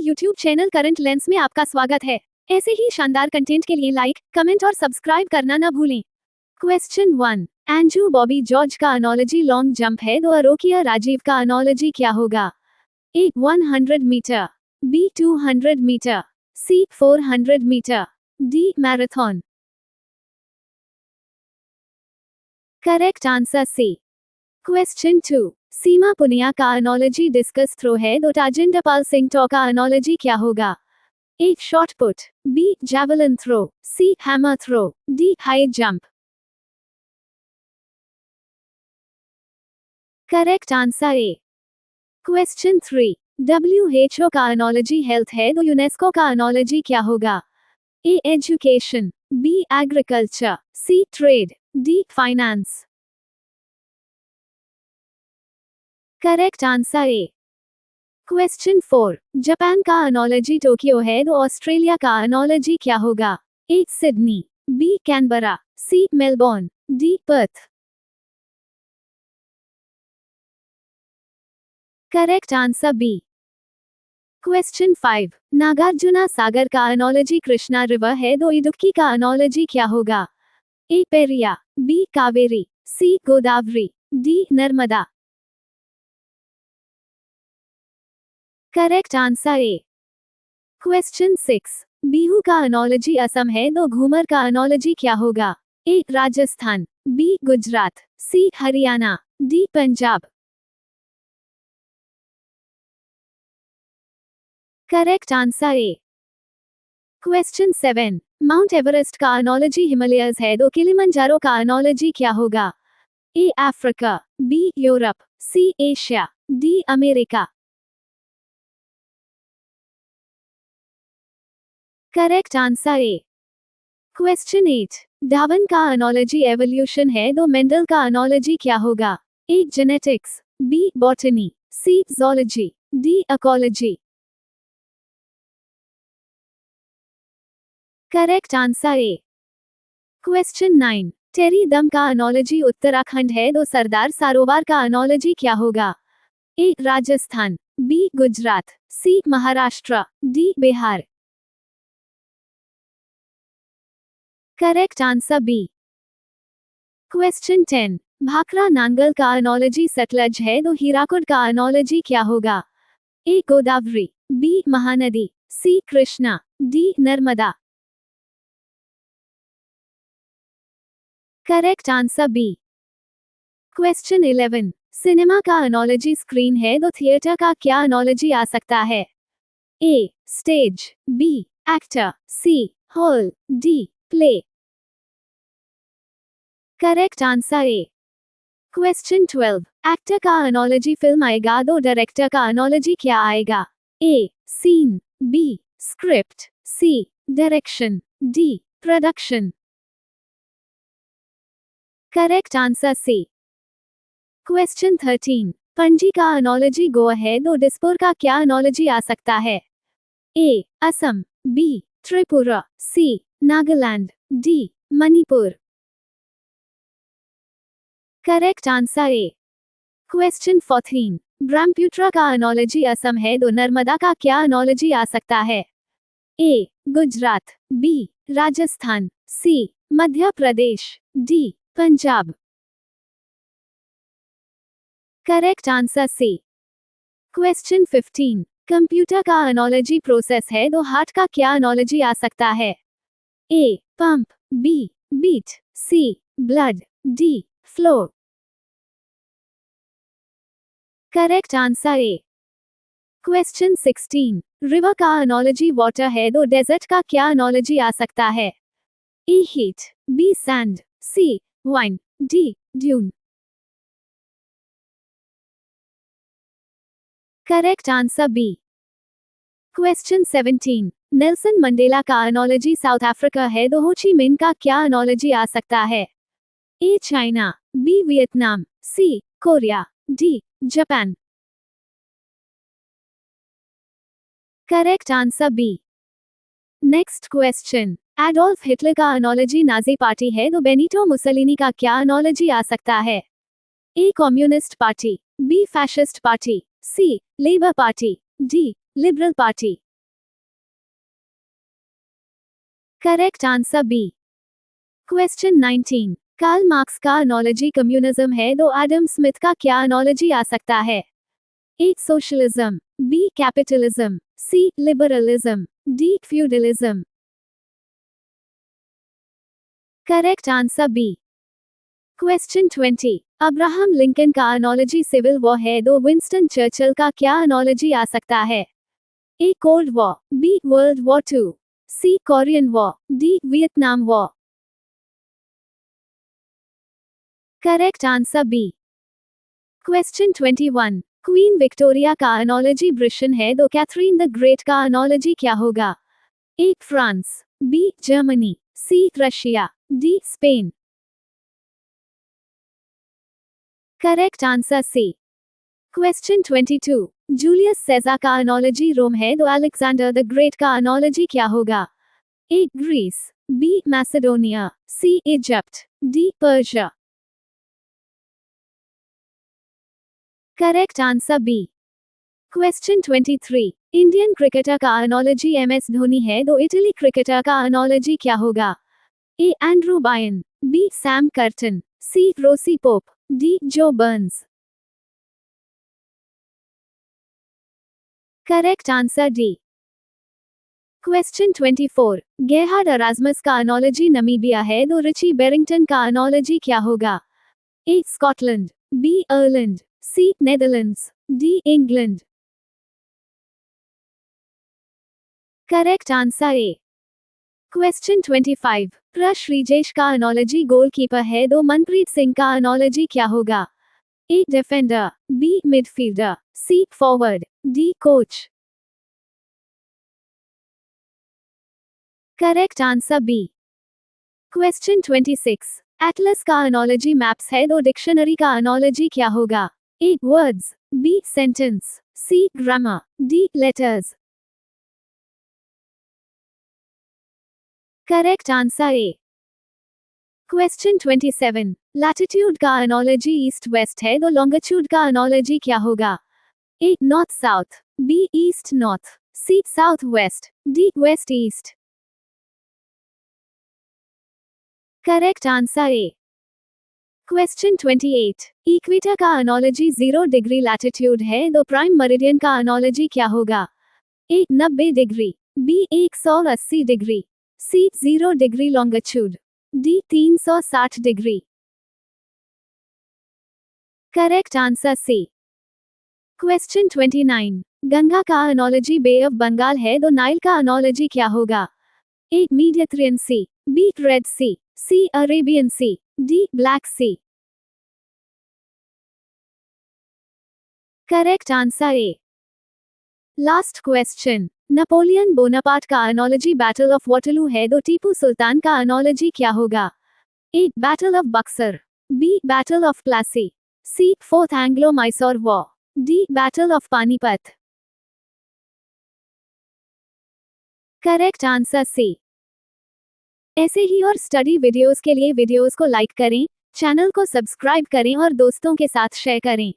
YouTube channel current lens में आपका स्वागत है। ऐसे ही शानदार कंटेंट के लिए लाइक, कमेंट और सब्सक्राइब करना न भूलें। क्वेश्चन 1। एंड्रू बॉबी जॉर्ज का एनोलॉजी लॉन्ग जंप है तो अरोकिया राजीव का एनोलॉजी क्या होगा? A 100 metre, B 200 metre, C 400 metre, D marathon. Correct answer C. Question 2। Seema Punia का एनोलॉजी डिस्कस थ्रो है तो ताजिंदर पाल सिंह टॉ का एनोलॉजी क्या होगा? A shot put, B javelin throw, C hammer throw, D high jump. Correct answer A. Question 3। WHO का analogy health है तो UNESCO का एनोलॉजी क्या होगा? A education, B agriculture, C trade, D finance. Correct answer A. Question 4। Japan का analogy Tokyo है तो Australia का एनोलॉजी क्या होगा? A Sydney, B Canberra, C Melbourne, D Perth. Correct answer B. Question 5। Nagarjuna सागर का एनोलॉजी कृष्णा रिवर है तो इडुक्की का एनोलॉजी क्या होगा? A Periyar, B Kaveri, C Godavari, D Narmada. Correct answer A. Question 6। Bihu का एनोलॉजी असम है तो घूमर का एनोलॉजी क्या होगा? A Rajasthan, B Gujarat, C Haryana, D Punjab. Correct answer A. Question 7। Mount Everest का एनोलॉजी हिमालयस है तो किलिमंजारो का एनोलॉजी क्या होगा? A Africa, B Europe, C Asia, D America. Correct answer A. Question 8। Darwin का एनोलॉजी एवोल्यूशन है तो मेंडल का एनोलॉजी क्या होगा? A genetics, B botany, C zoology, D ecology. Correct answer A. Question 9। Tehri dam का analogy Uttarakhand है तो सरदार सरोवर का एनोलॉजी क्या होगा? A Rajasthan, B Gujarat, C Maharashtra, D Bihar. Correct answer B. Question 10। Bhakra Nangal का एनोलॉजी सतलज है तो हीराकुड का एनोलॉजी क्या होगा? A Godavari, B Mahanadi, C Krishna, D Narmada. Correct answer B. Question 11। Cinema का एनोलॉजी स्क्रीन है तो थिएटर का क्या एनोलॉजी आ सकता है? A stage, B actor, C hall, D play. Correct answer A. Question 12। Actor का एनोलॉजी फिल्म आएगा तो डायरेक्टर का एनोलॉजी क्या आएगा? A scene, B script, C direction, D production. Correct answer C. Question 13। Panaji का एनोलॉजी गोवा है तो दिसपुर का क्या एनोलॉजी आ सकता है? A Assam, B Tripura, C Nagaland, D Manipur. Correct answer A. Question 14। Brahmaputra का एनोलॉजी असम है तो नर्मदा का क्या एनोलॉजी आ सकता है? A Gujarat, B Rajasthan, C Madhya Pradesh, D Punjab. Correct answer C. Question 15। Computer का एनोलॉजी प्रोसेस है तो हार्ट का क्या एनोलॉजी आ सकता है? A pump, B beat, C blood, D flow. Correct answer A. Question 16। River का एनोलॉजी वाटर है तो डेजर्ट का क्या एनोलॉजी आ सकता है? A heat, B sand, C wine, D dune. Correct answer B. Question 17। Nelson Mandela का analogy south Africa है तो हो ची मिन का क्या एनोलॉजी आ सकता है? A China, B Vietnam, C Korea, D Japan. Correct answer B. Next question. Adolf Hitler का एनोलॉजी नाजी पार्टी है तो बेनिटो मुसोलिनी का क्या एनोलॉजी आ सकता है? A communist party, B fascist party, C labour party, D liberal party. Correct answer B. Question 19, Karl Marx का analogy communism है तो एडम स्मिथ का क्या एनोलॉजी आ सकता है? A socialism, B capitalism, C liberalism, D feudalism. Correct answer B. Question 20, Abraham Lincoln का analogy civil war है तो विंस्टन चर्चिल का क्या एनोलॉजी आ सकता है? A cold war, B world war 2, C Korean war, D Vietnam war. Correct answer B. Question 21, queen Victoria का analogy Britain है तो कैथरीन द ग्रेट का एनोलॉजी क्या होगा? A France, B Germany, C Russia, D Spain. Correct answer C. Question 22, Julius सेजा का analogy Rome है तो अलेक्जेंडर द ग्रेट का एनोलॉजी क्या होगा? A Greece, B Macedonia, C Egypt, D Persia. Correct answer B. Question 23, Indian cricketer का analogy MS Dhoni है तो इटली क्रिकेटर का एनोलॉजी क्या होगा? ए एंड्रू बायन, बी सैम कर्टन, सी रोसी Pope, D Joe Burns. Correct answer D. Question 24, Gerhard Erasmus का एनोलॉजी नमीबिया है तो रिची बेरिंगटन का एनोलॉजी क्या होगा? A Scotland, B Ireland, C Netherlands, D England. Correct answer A. Question 25, प्र श्रीजेश का एनोलॉजी गोलकीपर है तो मनप्रीत सिंह का एनोलॉजी क्या होगा? A defender, B midfielder, C forward, D coach. Correct answer B. Question 26, atlas का एनोलॉजी मैप्स है तो डिक्शनरी का एनोलॉजी क्या होगा? A words, B sentence, C grammar, D letters. Correct answer A. Question 27, latitude का analogy east west है तो longitude का एनोलॉजी क्या होगा? A north south, B east north, C south west, D west east. Correct answer A. Question 28, equator का analogy 0 degree latitude है तो prime meridian का एनोलॉजी क्या होगा? A 90 degree, B 180 degree, C 0 degree longitude, D 360 degree. Correct answer C. Question 29, Ganga का analogy bay of Bengal है तो Nile का एनोलॉजी क्या होगा? A Mediterranean sea, B red sea Arabian sea, D black sea. Correct answer A. Last question, Napoleon Bonaparte का analogy battle of Waterloo है तो टीपू सुल्तान का एनोलॉजी क्या होगा? A battle of Buxar, B battle of Plassey, C fourth Anglo Mysore war, D battle of Panipat. Correct answer C. ऐसे ही और study videos के लिए वीडियोस को लाइक करें, चैनल को सब्सक्राइब करें और दोस्तों के साथ शेयर करें।